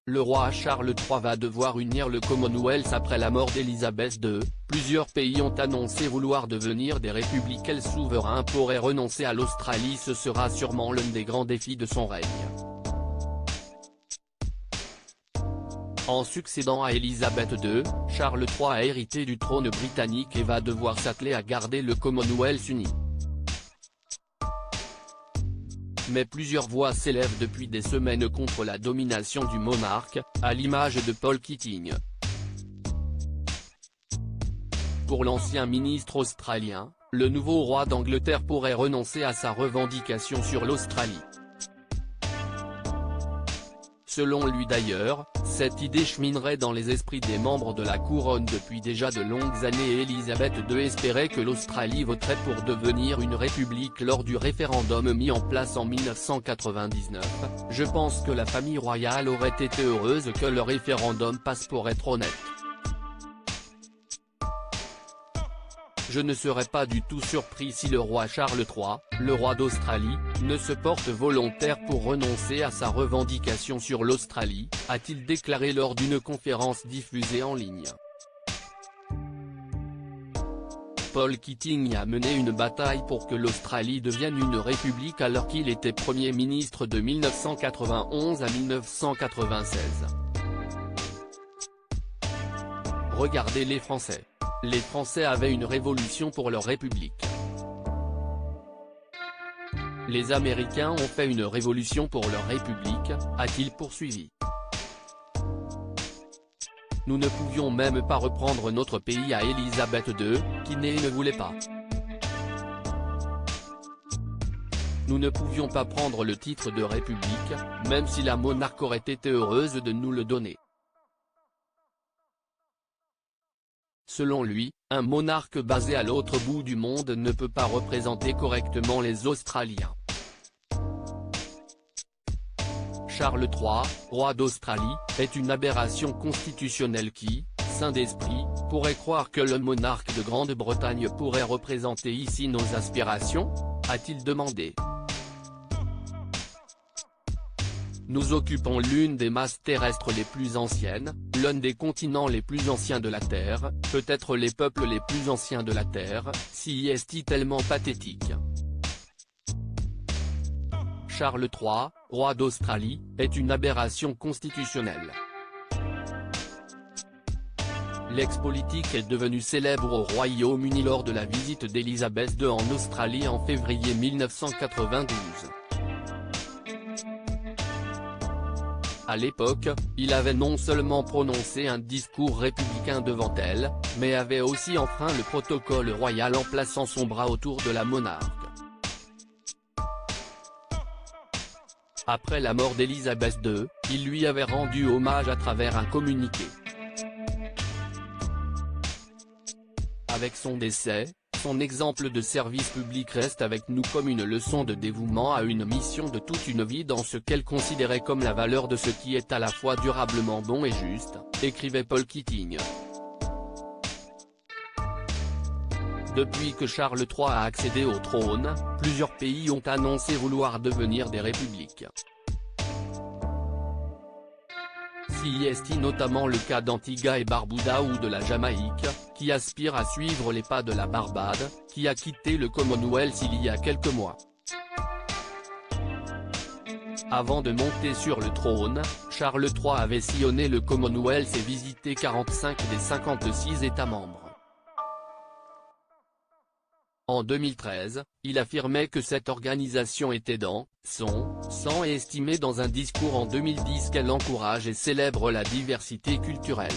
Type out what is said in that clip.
le roi Charles III va devoir unir le Commonwealth après la mort d'Élisabeth II. Plusieurs pays ont annoncé vouloir devenir des républiques. Quel souverain pourrait renoncer à l'Australie? Ce sera sûrement l'un des grands défis de son règne. En succédant à Élisabeth II, Charles III a hérité du trône britannique et va devoir s'atteler à garder le Commonwealth uni. Mais plusieurs voix s'élèvent depuis des semaines contre la domination du monarque, à l'image de Paul Keating. Pour l'ancien ministre australien, le nouveau roi d'Angleterre pourrait renoncer à sa revendication sur l'Australie. Selon lui d'ailleurs, cette idée cheminerait dans les esprits des membres de la couronne depuis déjà de longues années et Élisabeth II espérait que l'Australie voterait pour devenir une république lors du référendum mis en place en 1999. Je pense que la famille royale aurait été heureuse que le référendum passe pour être honnête. Je ne serais pas du tout surpris si le roi Charles III, le roi d'Australie, ne se porte volontaire pour renoncer à sa revendication sur l'Australie, a-t-il déclaré lors d'une conférence diffusée en ligne. Paul Keating a mené une bataille pour que l'Australie devienne une république alors qu'il était Premier ministre de 1991 à 1996. Regardez les Français. Les Français avaient une révolution pour leur république. Les Américains ont fait une révolution pour leur république, a-t-il poursuivi. Nous ne pouvions même pas reprendre notre pays à Élisabeth II, qui ne voulait pas. Nous ne pouvions pas prendre le titre de république, même si la monarque aurait été heureuse de nous le donner. Selon lui, un monarque basé à l'autre bout du monde ne peut pas représenter correctement les Australiens. Charles III, roi d'Australie, est une aberration constitutionnelle qui, sain d'esprit, pourrait croire que le monarque de Grande-Bretagne pourrait représenter ici nos aspirations, a-t-il demandé. Nous occupons l'une des masses terrestres les plus anciennes, l'un des continents les plus anciens de la Terre, peut-être les peuples les plus anciens de la Terre, si est-il tellement pathétique. Charles III, roi d'Australie, est une aberration constitutionnelle. L'ex-politique est devenu célèbre au Royaume-Uni lors de la visite d'Élisabeth II en Australie en février 1992. À l'époque, il avait non seulement prononcé un discours républicain devant elle, mais avait aussi enfreint le protocole royal en plaçant son bras autour de la monarque. Après la mort d'Élisabeth II, il lui avait rendu hommage à travers un communiqué. Avec son décès, son exemple de service public reste avec nous comme une leçon de dévouement à une mission de toute une vie dans ce qu'elle considérait comme la valeur de ce qui est à la fois durablement bon et juste, écrivait Paul Keating. Depuis que Charles III a accédé au trône, plusieurs pays ont annoncé vouloir devenir des républiques. C'est notamment le cas d'Antigua et Barbuda ou de la Jamaïque, qui aspire à suivre les pas de la Barbade, qui a quitté le Commonwealth il y a quelques mois. Avant de monter sur le trône, Charles III avait sillonné le Commonwealth et visité 45 des 56 États membres. En 2013, il affirmait que cette organisation était dans son sang et estimait dans un discours en 2010 qu'elle encourage et célèbre la diversité culturelle.